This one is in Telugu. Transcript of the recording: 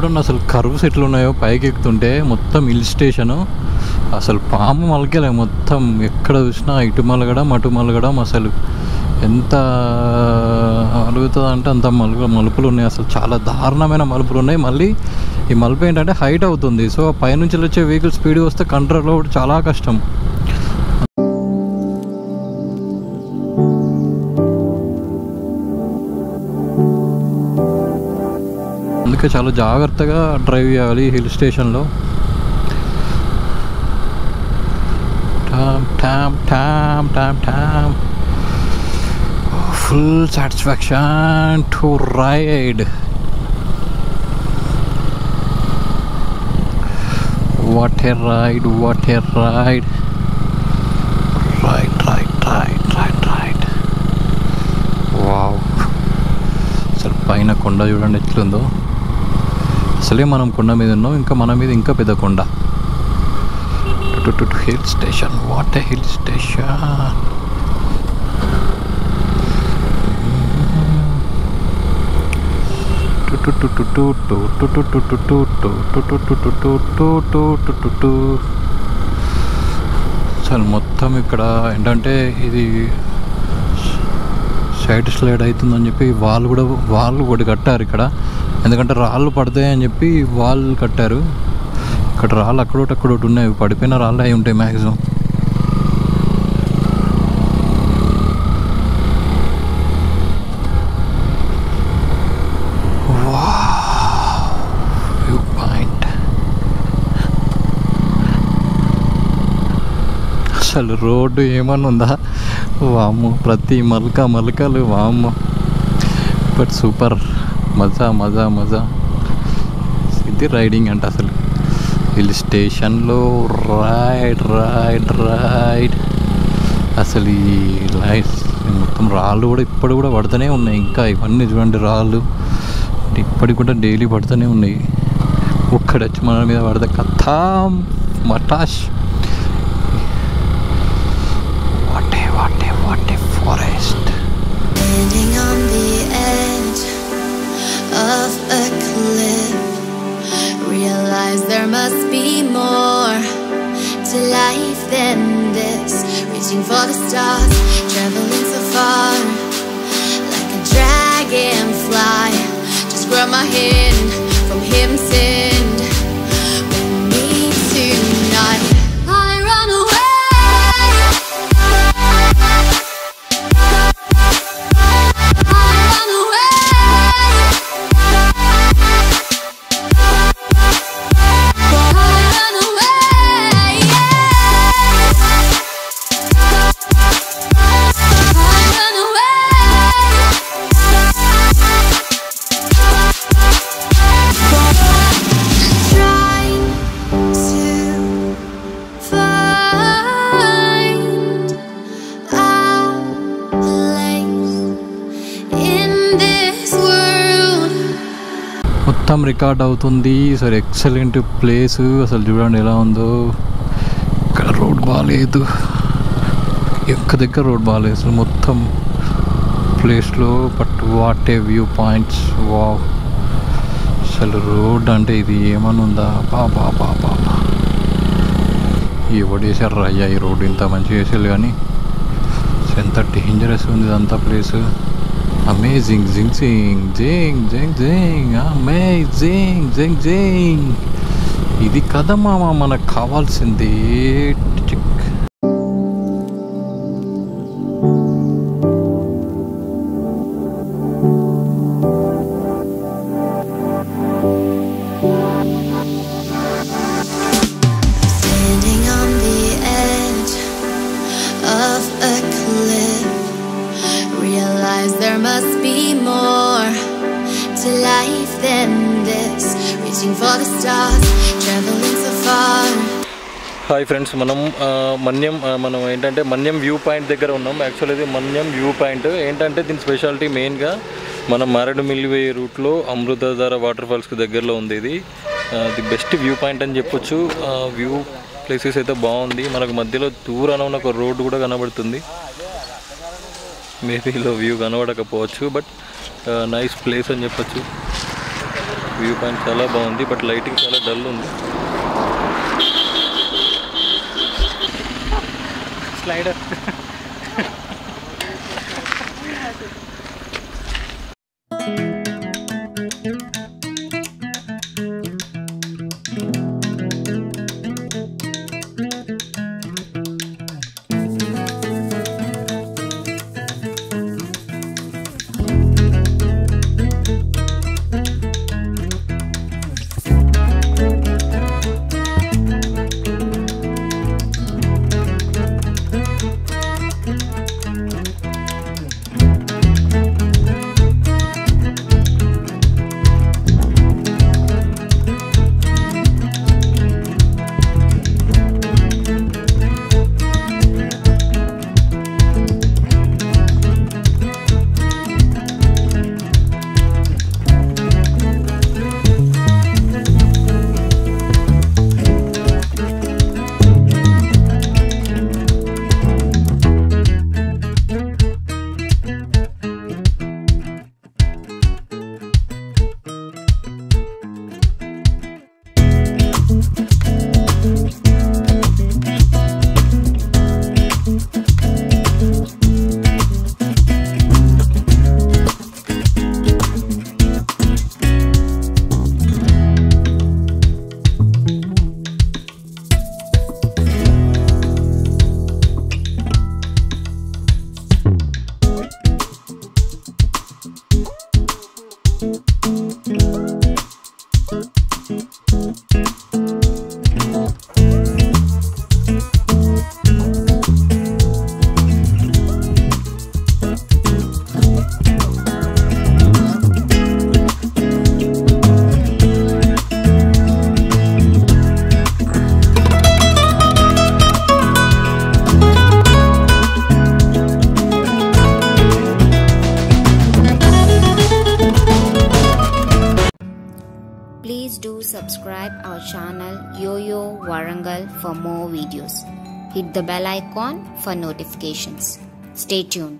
చూడండి అసలు కర్వ్స్ ఎట్లున్నాయో పైకి ఎక్కుతుంటే. మొత్తం హిల్ స్టేషను. అసలు పాము మలకలే మొత్తం. ఎక్కడ చూసినా ఇటు మలగడం అటు మలగడం. అసలు ఎంత అలుగుతుంది అంటే అంత మలుపులు ఉన్నాయి. అసలు చాలా దారుణమైన మలుపులు ఉన్నాయి. మళ్ళీ ఈ మలుపు ఏంటంటే హైట్ అవుతుంది. సో పైనుంచి వచ్చే వెహికల్ స్పీడ్ వస్తే కంట్రోల్ అవ్వడం చాలా కష్టం. అందుకే చాలా జాగ్రత్తగా డ్రైవ్ చేయాలి హిల్ స్టేషన్లో. టామ్ టామ్ టామ్ టామ్. Full satisfaction to ride. What a ride, what a ride. Right right right right right. Wow, అసలు పైన కొండ చూడండి ఎట్లుందో. అసలే మనం కొండ మీద ఉన్నాం, ఇంకా మన మీద ఇంకా పెద్ద కొండ. Hill station, what a hill station. అసలు మొత్తం ఇక్కడ ఏంటంటే ఇది సైడ్ స్లైడ్ అవుతుందని చెప్పి వాళ్ళు ఒకటి కట్టారు ఇక్కడ. ఎందుకంటే రాళ్ళు పడతాయని చెప్పి వాళ్ళు కట్టారు. ఇక్కడ రాళ్ళు అక్కడొకటి ఉన్నాయి. పడిపోయిన రాళ్ళు అవి ఉంటాయి మ్యాక్సిమం. View point. అసలు రోడ్డు ఏమన్నా ఉందా? వామ్మో, ప్రతి మలకలు వామ్మో. బట్ సూపర్, మజా మజా మజా. ఇది రైడింగ్ అంటే అసలు హిల్ స్టేషన్లో రైడ్ రైడ్ రైడ్. అసలు ఈ లైఫ్ మొత్తం రాళ్ళు కూడా ఇప్పుడు కూడా పడుతూనే ఉన్నాయి. ఇంకా ఇవన్నీ చూడండి రాళ్ళు ఇప్పటికి కూడా డైలీ పడుతూనే ఉన్నాయి. ఒక్కడొచ్చి మన మీద పడితే కథం మటాష్. What a forest. Of a cliff, realize there must be more to life than this. Reaching for the stars, traveling so far, like a dragonfly. Just grab my hand from him, send with me tonight. I run away. మొత్తం రికార్డ్ అవుతుంది. సరే, ఎక్సలెంట్ ప్లేస్. అసలు చూడండి ఎలా ఉందో. ఇక్కడ రోడ్ బాగాలేదు, దగ్గర రోడ్ బాగాలేదు అసలు మొత్తం ప్లేస్లో. But what a view points. Wow, అసలు రోడ్ అంటే ఇది ఏమన్నా ఉందా? బాబా బాబా, ఎవడు వేసారు అయ్యా ఈ రోడ్డు? ఇంత మంచిగా వేసారు కానీ ఎంత డేంజరస్ ఉంది ఇదంతా ప్లేస్. అమేజింగ్. జింగ్ జింగ్ జింగ్ జింగ్ జింగ్, అమేజింగ్ జింగ్ జింగ్. ఇది కదా మామ మనకు కావాల్సింది. There must be more to life than this. Reaching for the stars, traveling so far. Hi friends, మనం ఏంటంటే మన్యం వ్యూ పాయింట్ దగ్గర ఉన్నాం. యాక్చువల్లీ ఇది మన్యం వ్యూ పాయింట్. ఏంటంటే దీని స్పెషాలిటీ మెయిన్గా మనం మారేడుమిల్లి రూట్లో అమృతధార వాటర్ ఫాల్స్కి దగ్గరలో ఉంది. ఇది ది బెస్ట్ వ్యూ పాయింట్ అని చెప్పొచ్చు. వ్యూ ప్లేసెస్ అయితే బాగుంది. మనకు మధ్యలో దూరాన ఉన్న ఒక రోడ్డు కూడా కనబడుతుంది. మేబీ లో వ్యూ కనబడకపోవచ్చు, బట్ నైస్ ప్లేస్ అని చెప్పొచ్చు. వ్యూ పాయింట్ చాలా బాగుంది, బట్ లైటింగ్ చాలా డల్ ఉంది. Slider Please do subscribe our channel Yo-Yo Warangal for more videos. Hit the bell icon for notifications. Stay tuned.